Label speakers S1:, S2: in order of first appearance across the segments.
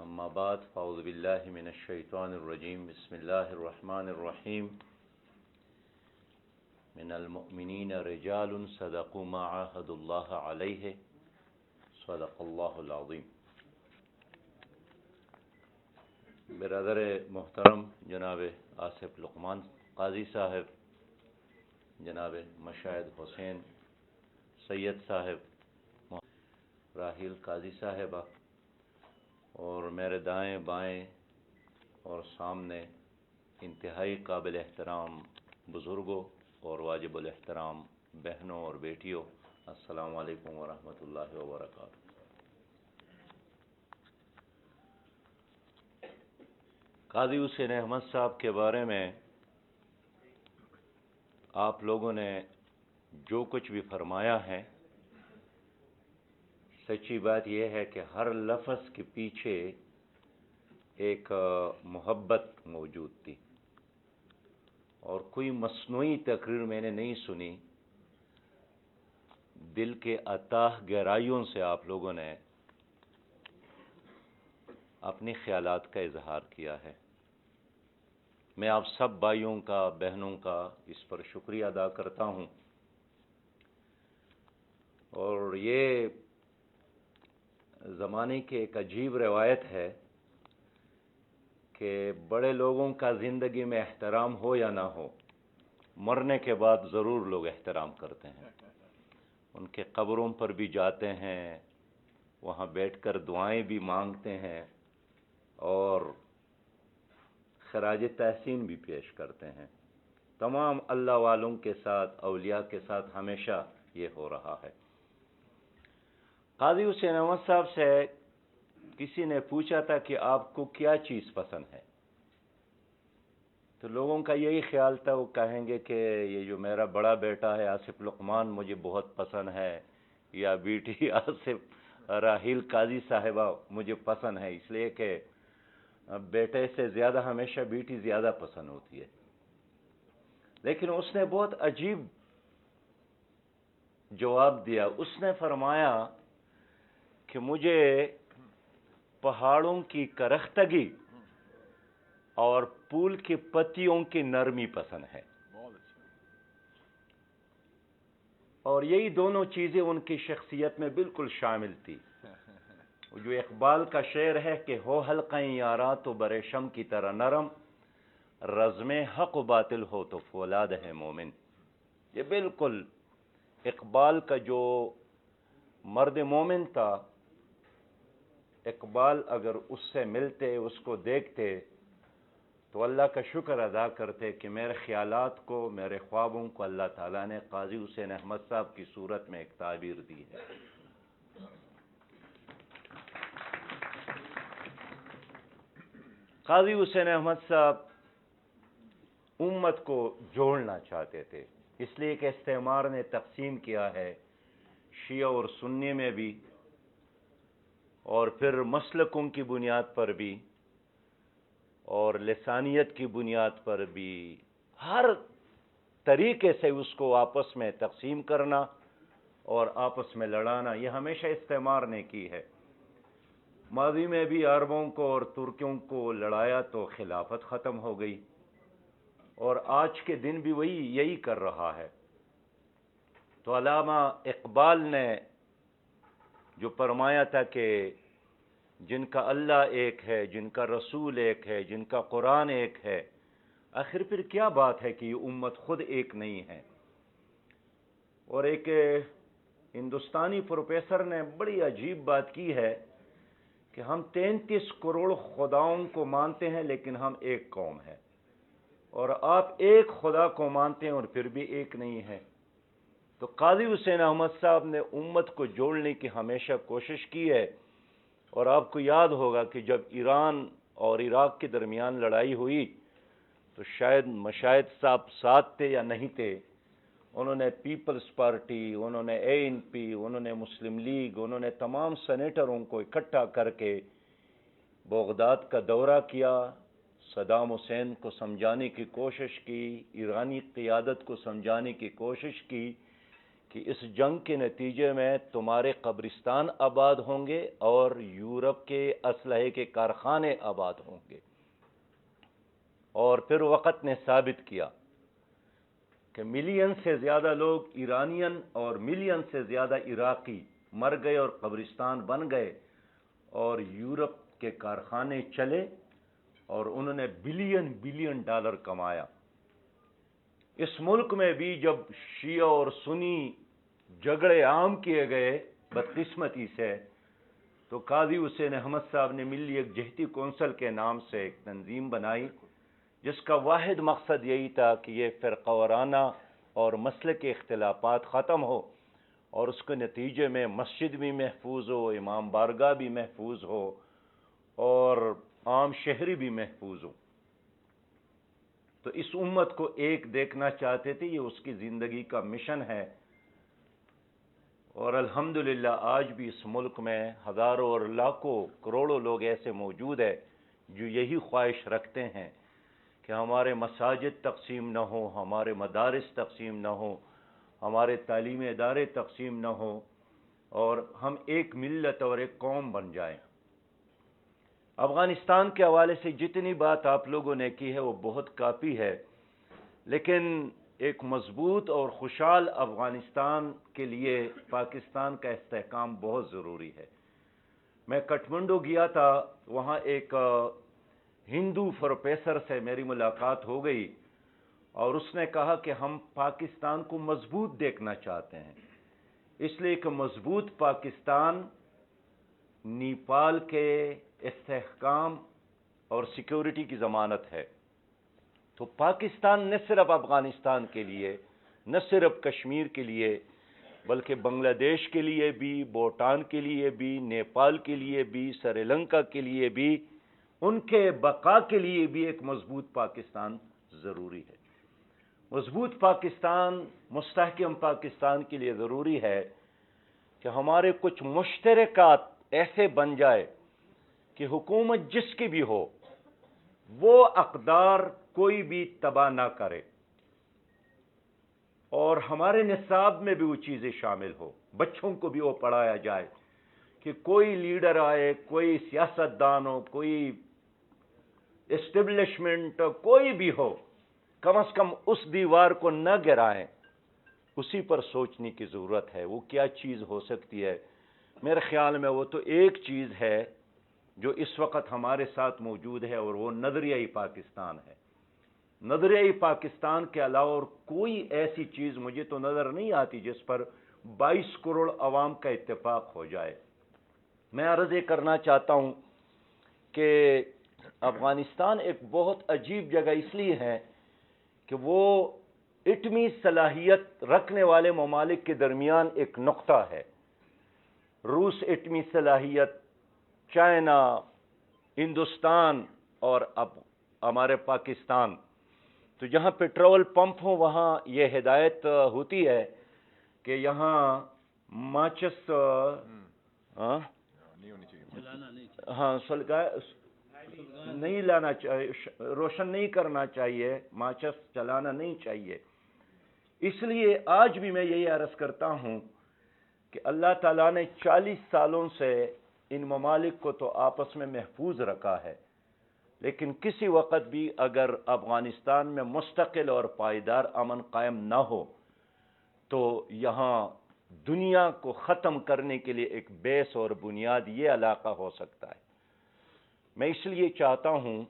S1: اما بعد فاعوذ باللہ من الشیطان الرجیم بسم اللہ الرحمن الرحیم من المؤمنین رجال صدقوا ما عاہدوا اللہ علیہ صدق اللہ العظیم۔ برادر محترم جناب آصف لقمان قاضی صاحب، جناب مشاہد حسین سید صاحب، راحیل قاضی صاحبہ، اور میرے دائیں بائیں اور سامنے انتہائی قابل احترام بزرگوں اور واجب الاحترام بہنوں اور بیٹیوں، السلام علیکم ورحمۃ اللہ وبرکاتہ۔ قاضی حسین احمد صاحب کے بارے میں آپ لوگوں نے جو کچھ بھی فرمایا ہے، سچی بات یہ ہے کہ ہر لفظ کے پیچھے ایک محبت موجود تھی، اور کوئی مصنوعی تقریر میں نے نہیں سنی۔ دل کے اتاہ گہرائیوں سے آپ لوگوں نے اپنے خیالات کا اظہار کیا ہے۔ میں آپ سب بھائیوں کا، بہنوں کا اس پر شکریہ ادا کرتا ہوں۔ اور یہ زمانے کی ایک عجیب روایت ہے کہ بڑے لوگوں کا زندگی میں احترام ہو یا نہ ہو، مرنے کے بعد ضرور لوگ احترام کرتے ہیں، ان کے قبروں پر بھی جاتے ہیں، وہاں بیٹھ کر دعائیں بھی مانگتے ہیں اور خراج تحسین بھی پیش کرتے ہیں۔ تمام اللہ والوں کے ساتھ، اولیاء کے ساتھ ہمیشہ یہ ہو رہا ہے۔ قاضی حسین احمد صاحب سے کسی نے پوچھا تھا کہ آپ کو کیا چیز پسند ہے، تو لوگوں کا یہی خیال تھا، وہ کہیں گے کہ یہ جو میرا بڑا بیٹا ہے آصف لقمان مجھے بہت پسند ہے، یا بیٹی آصف راحیل قاضی صاحبہ مجھے پسند ہے، اس لیے کہ بیٹے سے زیادہ ہمیشہ بیٹی زیادہ پسند ہوتی ہے۔ لیکن اس نے بہت عجیب جواب دیا۔ اس نے فرمایا کہ مجھے پہاڑوں کی کرختگی اور پھول کی پتیوں کی نرمی پسند ہے، اور یہی دونوں چیزیں ان کی شخصیت میں بالکل شامل تھی۔ جو اقبال کا شعر ہے کہ ہو حلقۂ یاراں تو بریشم کی طرح نرم، رزم حق و باطل ہو تو فولاد ہے مومن، یہ بالکل اقبال کا جو مرد مومن تھا، اقبال اگر اس سے ملتے، اس کو دیکھتے تو اللہ کا شکر ادا کرتے کہ میرے خیالات کو، میرے خوابوں کو اللہ تعالیٰ نے قاضی حسین احمد صاحب کی صورت میں ایک تعبیر دی ہے۔ قاضی حسین احمد صاحب امت کو جوڑنا چاہتے تھے، اس لیے کہ استعمار نے تقسیم کیا ہے شیعہ اور سنی میں بھی، اور پھر مسلکوں کی بنیاد پر بھی اور لسانیت کی بنیاد پر بھی، ہر طریقے سے اس کو آپس میں تقسیم کرنا اور آپس میں لڑانا، یہ ہمیشہ استعمار نے کی ہے۔ ماضی میں بھی عربوں کو اور ترکیوں کو لڑایا تو خلافت ختم ہو گئی، اور آج کے دن بھی وہی یہی کر رہا ہے۔ تو علامہ اقبال نے جو فرمایا تھا کہ جن کا اللہ ایک ہے، جن کا رسول ایک ہے، جن کا قرآن ایک ہے، آخر پھر کیا بات ہے کہ یہ امت خود ایک نہیں ہے۔ اور ایک ہندوستانی پروفیسر نے بڑی عجیب بات کی ہے کہ ہم 33 کروڑ خداؤں کو مانتے ہیں لیکن ہم ایک قوم ہیں، اور آپ ایک خدا کو مانتے ہیں اور پھر بھی ایک نہیں ہے۔ تو قاضی حسین احمد صاحب نے امت کو جوڑنے کی ہمیشہ کوشش کی ہے، اور آپ کو یاد ہوگا کہ جب ایران اور عراق کے درمیان لڑائی ہوئی تو شاید مشاہد صاحب ساتھ تھے یا نہیں تھے، انہوں نے پیپلز پارٹی، انہوں نے ANP، انہوں نے مسلم لیگ، انہوں نے تمام سینیٹروں کو اکٹھا کر کے بغداد کا دورہ کیا، صدام حسین کو سمجھانے کی کوشش کی، ایرانی قیادت کو سمجھانے کی کوشش کی کہ اس جنگ کے نتیجے میں تمہارے قبرستان آباد ہوں گے اور یورپ کے اسلحے کے کارخانے آباد ہوں گے۔ اور پھر وقت نے ثابت کیا کہ ملین سے زیادہ لوگ ایرانین اور ملین سے زیادہ عراقی مر گئے اور قبرستان بن گئے، اور یورپ کے کارخانے چلے اور انہوں نے بلین بلین ڈالر کمایا۔ اس ملک میں بھی جب شیعہ اور سنی جھگڑے عام کیے گئے بدقسمتی سے، تو قاضی حسین احمد صاحب نے ملی یکجہتی کونسل کے نام سے ایک تنظیم بنائی، جس کا واحد مقصد یہی تھا کہ یہ فرقہ وارانہ اور مسلک کے اختلافات ختم ہو، اور اس کے نتیجے میں مسجد بھی محفوظ ہو، امام بارگاہ بھی محفوظ ہو، اور عام شہری بھی محفوظ ہو۔ تو اس امت کو ایک دیکھنا چاہتے تھے، یہ اس کی زندگی کا مشن ہے، اور الحمدللہ آج بھی اس ملک میں ہزاروں اور لاکھوں کروڑوں لوگ ایسے موجود ہیں جو یہی خواہش رکھتے ہیں کہ ہمارے مساجد تقسیم نہ ہو، ہمارے مدارس تقسیم نہ ہو، ہمارے تعلیمی ادارے تقسیم نہ ہو، اور ہم ایک ملت اور ایک قوم بن جائیں۔ افغانستان کے حوالے سے جتنی بات آپ لوگوں نے کی ہے وہ بہت کافی ہے، لیکن ایک مضبوط اور خوشحال افغانستان کے لیے پاکستان کا استحکام بہت ضروری ہے۔ میں کٹھمنڈو گیا تھا، وہاں ایک ہندو پروفیسر سے میری ملاقات ہو گئی، اور اس نے کہا کہ ہم پاکستان کو مضبوط دیکھنا چاہتے ہیں، اس لیے کہ مضبوط پاکستان نیپال کے استحکام اور سیکیورٹی کی ضمانت ہے۔ تو پاکستان نہ صرف افغانستان کے لیے، نہ صرف کشمیر کے لیے، بلکہ بنگلہ دیش کے لیے بھی، بھوٹان کے لیے بھی، نیپال کے لیے بھی، سری لنکا کے لیے بھی، ان کے بقا کے لیے بھی ایک مضبوط پاکستان ضروری ہے۔ مضبوط پاکستان، مستحکم پاکستان کے لیے ضروری ہے کہ ہمارے کچھ مشترکات ایسے بن جائے کہ حکومت جس کی بھی ہو، وہ اقدار کوئی بھی تباہ نہ کرے، اور ہمارے نصاب میں بھی وہ چیزیں شامل ہو، بچوں کو بھی وہ پڑھایا جائے کہ کوئی لیڈر آئے، کوئی سیاستدان ہو، کوئی اسٹیبلشمنٹ کوئی بھی ہو، کم از کم اس دیوار کو نہ گرائیں، اسی پر سوچنے کی ضرورت ہے۔ وہ کیا چیز ہو سکتی ہے؟ میرے خیال میں وہ تو ایک چیز ہے جو اس وقت ہمارے ساتھ موجود ہے، اور وہ نظریائی پاکستان ہے۔ نظریائی پاکستان کے علاوہ اور کوئی ایسی چیز مجھے تو نظر نہیں آتی جس پر 22 کروڑ عوام کا اتفاق ہو جائے۔ میں عرض یہ کرنا چاہتا ہوں کہ افغانستان ایک بہت عجیب جگہ اس لیے ہے کہ وہ ایٹمی صلاحیت رکھنے والے ممالک کے درمیان ایک نقطہ ہے۔ روس ایٹمی صلاحیت، چائنا، ہندوستان، اور اب ہمارے پاکستان۔ تو جہاں پیٹرول پمپ ہوں وہاں یہ ہدایت ہوتی ہے کہ یہاں ماچس نہیں لانا چاہیے، روشن نہیں کرنا چاہیے، ماچس چلانا نہیں چاہیے۔ اس لیے آج بھی میں یہی عرض کرتا ہوں کہ اللہ تعالیٰ نے 40 سالوں سے ان ممالک کو تو آپس میں محفوظ رکھا ہے، لیکن کسی وقت بھی اگر افغانستان میں مستقل اور پائیدار امن قائم نہ ہو تو یہاں دنیا کو ختم کرنے کے لیے ایک بیس اور بنیاد یہ علاقہ ہو سکتا ہے۔ میں اس لیے چاہتا ہوں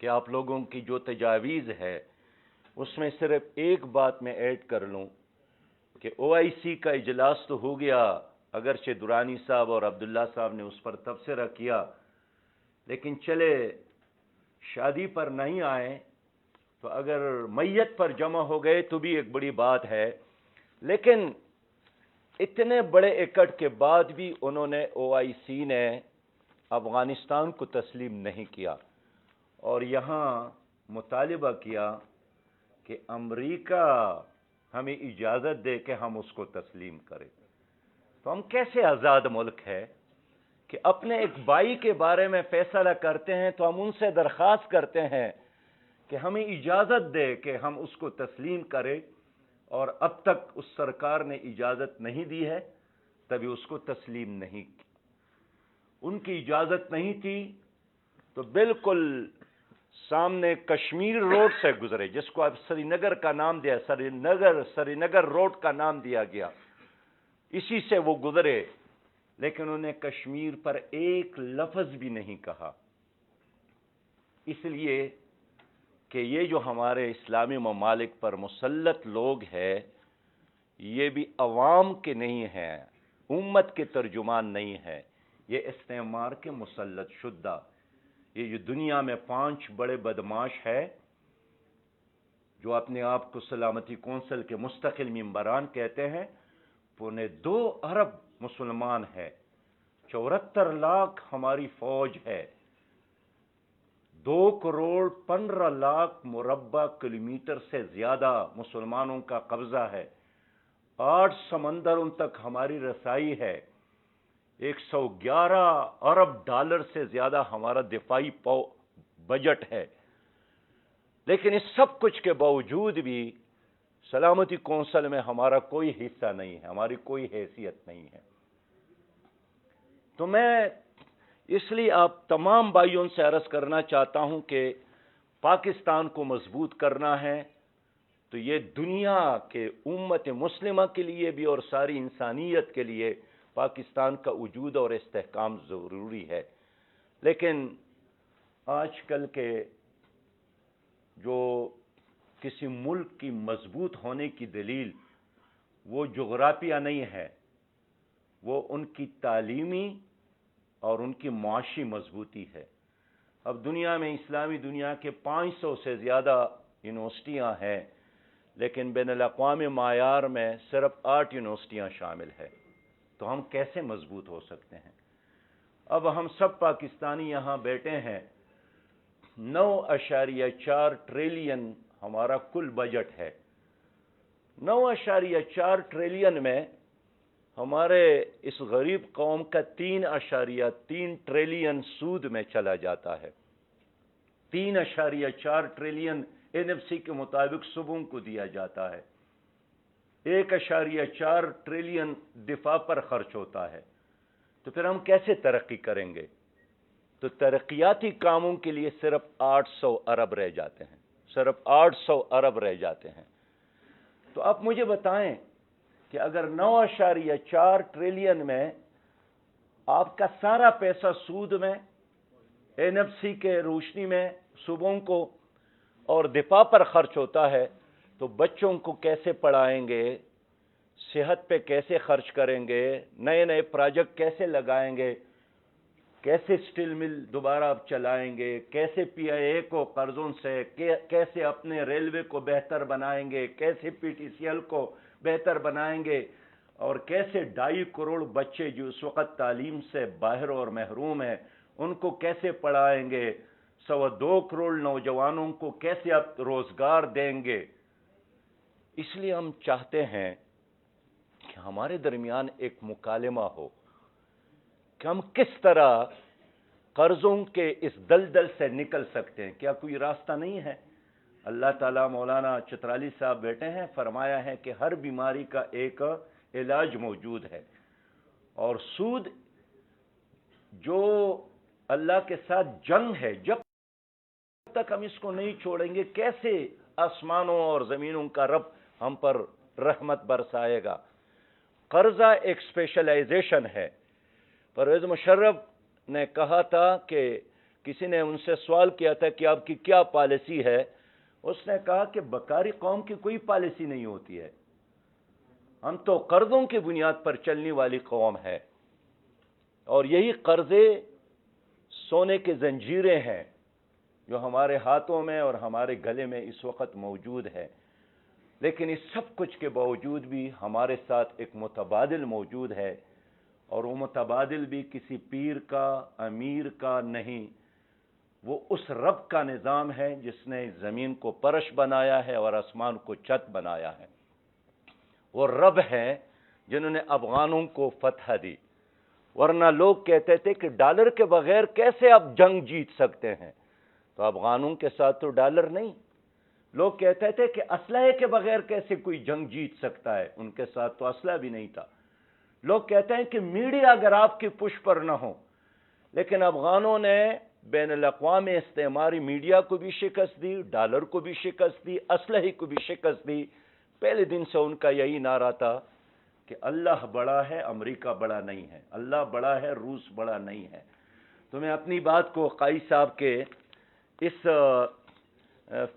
S1: کہ آپ لوگوں کی جو تجاویز ہے اس میں صرف ایک بات میں ایڈ کر لوں کہ OIC کا اجلاس تو ہو گیا، اگرچہ درانی صاحب اور عبداللہ صاحب نے اس پر تبصرہ کیا، لیکن چلے شادی پر نہیں آئے تو اگر میت پر جمع ہو گئے تو بھی ایک بڑی بات ہے، لیکن اتنے بڑے ایکٹ کے بعد بھی انہوں نے OIC نے افغانستان کو تسلیم نہیں کیا، اور یہاں مطالبہ کیا کہ امریکہ ہمیں اجازت دے کہ ہم اس کو تسلیم کریں۔ تو ہم کیسے آزاد ملک ہے کہ اپنے ایک بھائی کے بارے میں فیصلہ کرتے ہیں تو ہم ان سے درخواست کرتے ہیں کہ ہمیں اجازت دے کہ ہم اس کو تسلیم کریں، اور اب تک اس سرکار نے اجازت نہیں دی ہے، تبھی اس کو تسلیم نہیں کی۔ ان کی اجازت نہیں تھی تو بالکل سامنے کشمیر روڈ سے گزرے، جس کو اب سری نگر کا نام دیا، سری نگر روڈ کا نام دیا گیا، اسی سے وہ گزرے، لیکن انہیں کشمیر پر ایک لفظ بھی نہیں کہا، اس لیے کہ یہ جو ہمارے اسلامی ممالک پر مسلط لوگ ہیں، یہ بھی عوام کے نہیں ہیں، امت کے ترجمان نہیں ہیں، یہ استعمار کے مسلط شدہ، یہ جو دنیا میں 5 بڑے بدماش ہے، جو اپنے آپ کو سلامتی کونسل کے مستقل ممبران کہتے ہیں، 2.25 ارب مسلمان ہے، 74 لاکھ ہماری فوج ہے، 2 کروڑ 15 لاکھ مربع کلومیٹر سے زیادہ مسلمانوں کا قبضہ ہے، 8 سمندروں تک ہماری رسائی ہے، 111 ارب ڈالر سے زیادہ ہمارا دفاعی بجٹ ہے، لیکن اس سب کچھ کے باوجود بھی سلامتی کونسل میں ہمارا کوئی حصہ نہیں ہے، ہماری کوئی حیثیت نہیں ہے۔ تو میں اس لیے آپ تمام بھائیوں سے عرض کرنا چاہتا ہوں کہ پاکستان کو مضبوط کرنا ہے تو یہ دنیا کے امت مسلمہ کے لیے بھی اور ساری انسانیت کے لیے پاکستان کا وجود اور استحکام ضروری ہے۔ لیکن آج کل کے جو کسی ملک کی مضبوط ہونے کی دلیل وہ جغرافیہ نہیں ہے، وہ ان کی تعلیمی اور ان کی معاشی مضبوطی ہے۔ اب دنیا میں اسلامی دنیا کے 500 سے زیادہ یونیورسٹیاں ہیں، لیکن بین الاقوامی معیار میں صرف 8 یونیورسٹیاں شامل ہیں، تو ہم کیسے مضبوط ہو سکتے ہیں؟ اب ہم سب پاکستانی یہاں بیٹھے ہیں، 9.4 ٹریلین ہمارا کل بجٹ ہے، 9.4 ٹریلین میں ہمارے اس غریب قوم کا 3.3 ٹریلین سود میں چلا جاتا ہے، 3.4 ٹریلین NFC کے مطابق صوبوں کو دیا جاتا ہے، 1.4 ٹریلین دفاع پر خرچ ہوتا ہے، تو پھر ہم کیسے ترقی کریں گے؟ تو ترقیاتی کاموں کے لیے صرف 800 ارب رہ جاتے ہیں، صرف 800 ارب رہ جاتے ہیں۔ تو آپ مجھے بتائیں کہ اگر 9.4 ٹریلین میں آپ کا سارا پیسہ سود میں، NFC کے روشنی میں صوبوں کو اور دفاع پر خرچ ہوتا ہے، تو بچوں کو کیسے پڑھائیں گے، صحت پہ کیسے خرچ کریں گے، نئے نئے پروجیکٹ کیسے لگائیں گے، کیسے سٹیل مل دوبارہ اب چلائیں گے، کیسے PIA کو قرضوں سے، کیسے اپنے ریلوے کو بہتر بنائیں گے، کیسے PTCL کو بہتر بنائیں گے، اور کیسے 2.5 کروڑ بچے جو اس وقت تعلیم سے باہر اور محروم ہیں ان کو کیسے پڑھائیں گے، 2.25 کروڑ نوجوانوں کو کیسے اب روزگار دیں گے۔ اس لیے ہم چاہتے ہیں کہ ہمارے درمیان ایک مکالمہ ہو کہ ہم کس طرح قرضوں کے اس دلدل سے نکل سکتے ہیں۔ کیا کوئی راستہ نہیں ہے؟ اللہ تعالیٰ مولانا چترالی صاحب بیٹھے ہیں، فرمایا ہے کہ ہر بیماری کا ایک علاج موجود ہے، اور سود جو اللہ کے ساتھ جنگ ہے، جب تک ہم اس کو نہیں چھوڑیں گے کیسے آسمانوں اور زمینوں کا رب ہم پر رحمت برسائے گا؟ قرضہ ایک اسپیشلائزیشن ہے۔ پرویز مشرف نے کہا تھا کہ کسی نے ان سے سوال کیا تھا کہ آپ کی کیا پالیسی ہے، اس نے کہا کہ بکاری قوم کی کوئی پالیسی نہیں ہوتی ہے، ہم تو قرضوں کی بنیاد پر چلنے والی قوم ہے، اور یہی قرضے سونے کے زنجیریں ہیں جو ہمارے ہاتھوں میں اور ہمارے گلے میں اس وقت موجود ہے۔ لیکن اس سب کچھ کے باوجود بھی ہمارے ساتھ ایک متبادل موجود ہے، اور وہ متبادل بھی کسی پیر کا، امیر کا نہیں، وہ اس رب کا نظام ہے جس نے زمین کو فرش بنایا ہے اور آسمان کو چھت بنایا ہے۔ وہ رب ہیں جنہوں نے افغانوں کو فتح دی، ورنہ لوگ کہتے تھے کہ ڈالر کے بغیر کیسے آپ جنگ جیت سکتے ہیں؟ تو افغانوں کے ساتھ تو ڈالر نہیں، لوگ کہتے تھے کہ اسلحے کے بغیر کیسے کوئی جنگ جیت سکتا ہے، ان کے ساتھ تو اسلحہ بھی نہیں تھا۔ لوگ کہتے ہیں کہ میڈیا اگر آپ کی پش پر نہ ہو، لیکن افغانوں نے بین الاقوامی استعماری میڈیا کو بھی شکست دی، ڈالر کو بھی شکست دی، اسلحے کو بھی شکست دی۔ پہلے دن سے ان کا یہی نعرہ تھا کہ اللہ بڑا ہے، امریکہ بڑا نہیں ہے، اللہ بڑا ہے، روس بڑا نہیں ہے۔ تو میں اپنی بات کو قائد صاحب کے اس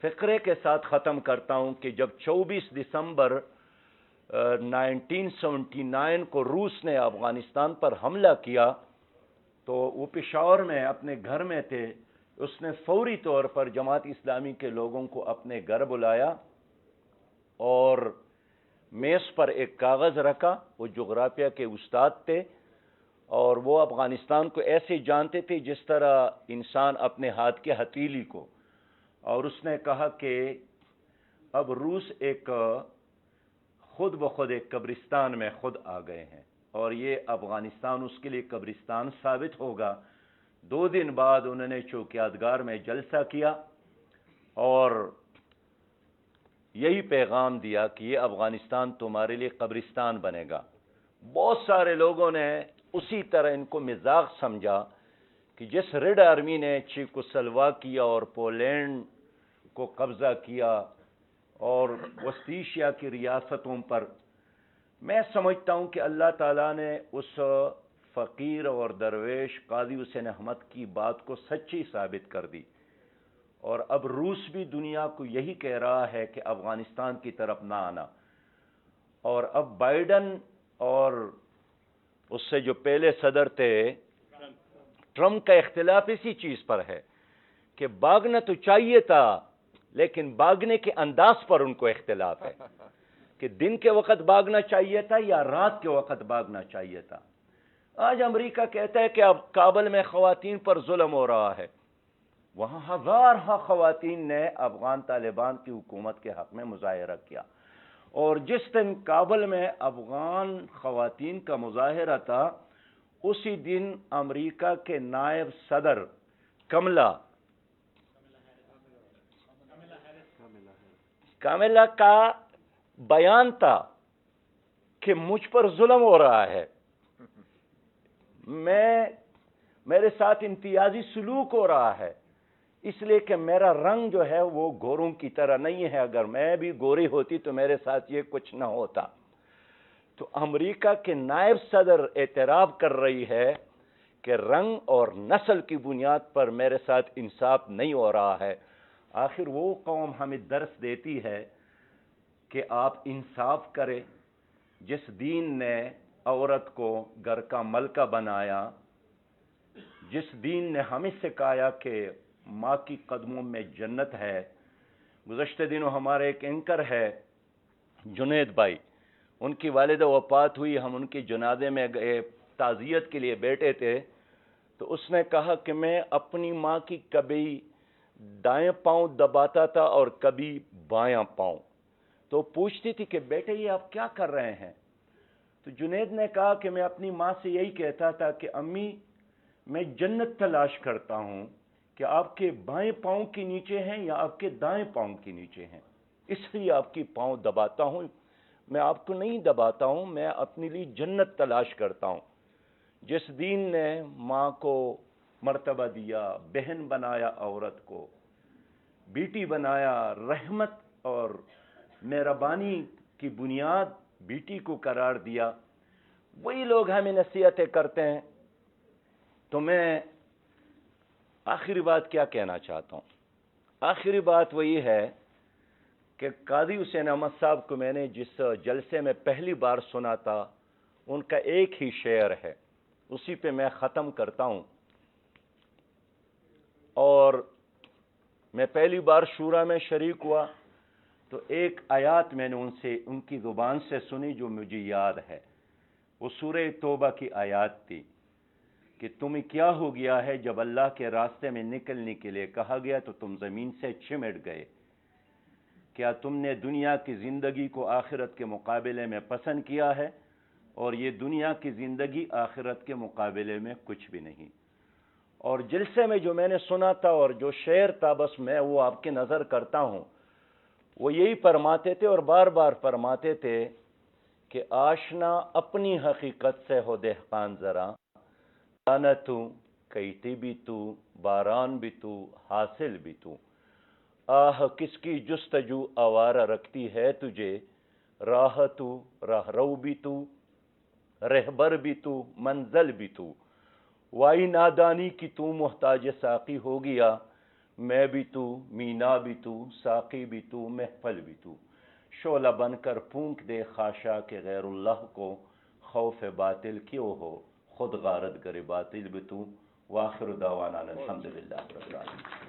S1: فقرے کے ساتھ ختم کرتا ہوں کہ جب 24 دسمبر 1979 کو روس نے افغانستان پر حملہ کیا تو وہ پشاور میں اپنے گھر میں تھے۔ اس نے فوری طور پر جماعت اسلامی کے لوگوں کو اپنے گھر بلایا اور میز پر ایک کاغذ رکھا۔ وہ جغرافیہ کے استاد تھے اور وہ افغانستان کو ایسے جانتے تھے جس طرح انسان اپنے ہاتھ کی ہتھیلی کو، اور اس نے کہا کہ اب روس ایک خود بخود ایک قبرستان میں خود آ گئے ہیں اور یہ افغانستان اس کے لیے قبرستان ثابت ہوگا۔ 2 دن بعد انہوں نے چوکیادگار میں جلسہ کیا اور یہی پیغام دیا کہ یہ افغانستان تمہارے لیے قبرستان بنے گا۔ بہت سارے لوگوں نے اسی طرح ان کو مزاق سمجھا کہ جس ریڈ آرمی نے چیکوسلواکیہ اور پولینڈ کو قبضہ کیا اور وسطی ایشیا کی ریاستوں پر، میں سمجھتا ہوں کہ اللہ تعالیٰ نے اس فقیر اور درویش قاضی حسین احمد کی بات کو سچی ثابت کر دی، اور اب روس بھی دنیا کو یہی کہہ رہا ہے کہ افغانستان کی طرف نہ آنا۔ اور اب بائیڈن اور اس سے جو پہلے صدر تھے ٹرمپ کا اختلاف اسی چیز پر ہے کہ بھاگنا تو چاہیے تھا لیکن بھاگنے کے انداز پر ان کو اختلاف ہے کہ دن کے وقت بھاگنا چاہیے تھا یا رات کے وقت بھاگنا چاہیے تھا۔ آج امریکہ کہتا ہے کہ اب کابل میں خواتین پر ظلم ہو رہا ہے، وہاں ہزارہ خواتین نے افغان طالبان کی حکومت کے حق میں مظاہرہ کیا، اور جس دن کابل میں افغان خواتین کا مظاہرہ تھا اسی دن امریکہ کے نائب صدر کاملا کا بیان تھا کہ مجھ پر ظلم ہو رہا ہے، میرے ساتھ امتیازی سلوک ہو رہا ہے، اس لیے کہ میرا رنگ جو ہے وہ گوروں کی طرح نہیں ہے، اگر میں بھی گوری ہوتی تو میرے ساتھ یہ کچھ نہ ہوتا۔ تو امریکہ کے نائب صدر اعتراف کر رہی ہے کہ رنگ اور نسل کی بنیاد پر میرے ساتھ انصاف نہیں ہو رہا ہے۔ آخر وہ قوم ہمیں درس دیتی ہے کہ آپ انصاف کریں۔ جس دین نے عورت کو گھر کا ملکہ بنایا، جس دین نے ہمیں سکھایا کہ ماں کی قدموں میں جنت ہے۔ گزشتہ دنوں ہمارے ایک اینکر ہے جنید بھائی، ان کی والدہ وفات ہوئی، ہم ان کے جنازے میں گئے، تعزیت کے لیے بیٹھے تھے، تو اس نے کہا کہ میں اپنی ماں کی کبھی دائیں پاؤں دباتا تھا اور کبھی بایاں پاؤں، تو پوچھتی تھی کہ بیٹے یہ آپ کیا کر رہے ہیں؟ تو جنید نے کہا کہ میں اپنی ماں سے یہی کہتا تھا کہ امی میں جنت تلاش کرتا ہوں کہ آپ کے بائیں پاؤں کے نیچے ہیں یا آپ کے دائیں پاؤں کے نیچے ہیں، اس لیے آپ کی پاؤں دباتا ہوں، میں آپ کو نہیں دباتا ہوں، میں اپنے لیے جنت تلاش کرتا ہوں۔ جس دین نے ماں کو مرتبہ دیا، بہن بنایا، عورت کو بیٹی بنایا، رحمت اور مہربانی کی بنیاد بیٹی کو قرار دیا، وہی لوگ ہمیں نصیحتیں کرتے ہیں۔ تو میں آخری بات کیا کہنا چاہتا ہوں؟ آخری بات وہی ہے کہ قاضی حسین احمد صاحب کو میں نے جس جلسے میں پہلی بار سنا تھا، ان کا ایک ہی شعر ہے، اسی پہ میں ختم کرتا ہوں۔ اور میں پہلی بار شورا میں شریک ہوا تو ایک آیات میں نے ان کی زبان سے سنی جو مجھے یاد ہے، وہ سورہ توبہ کی آیات تھی کہ تمہیں کیا ہو گیا ہے جب اللہ کے راستے میں نکلنے کے لیے کہا گیا تو تم زمین سے چمٹ گئے؟ کیا تم نے دنیا کی زندگی کو آخرت کے مقابلے میں پسند کیا ہے؟ اور یہ دنیا کی زندگی آخرت کے مقابلے میں کچھ بھی نہیں۔ اور جلسے میں جو میں نے سنا تھا اور جو شعر تھا، بس میں وہ آپ کے نظر کرتا ہوں۔ وہ یہی فرماتے تھے اور بار بار فرماتے تھے کہ آشنا اپنی حقیقت سے ہو دہقان ذرا، دانہ تو کیتی بھی تو، باران بھی تو، حاصل بھی تو، آہ کس کی جستجو آوارہ رکھتی ہے تجھے، راہ تو راہ رو بھی تو، رہبر بھی تو، منزل بھی تو، وائی نادانی کی تو محتاج ساقی ہو گیا، میں بھی تو، مینا بھی تو، ساقی بھی تو، محفل بھی تو، شعلہ بن کر پھونک دے خاشا کہ غیر اللہ کو، خوف باطل کیوں ہو، خود غارت گر باطل بھی تو، وآخر دعوانا الحمدللہ رب العالمین۔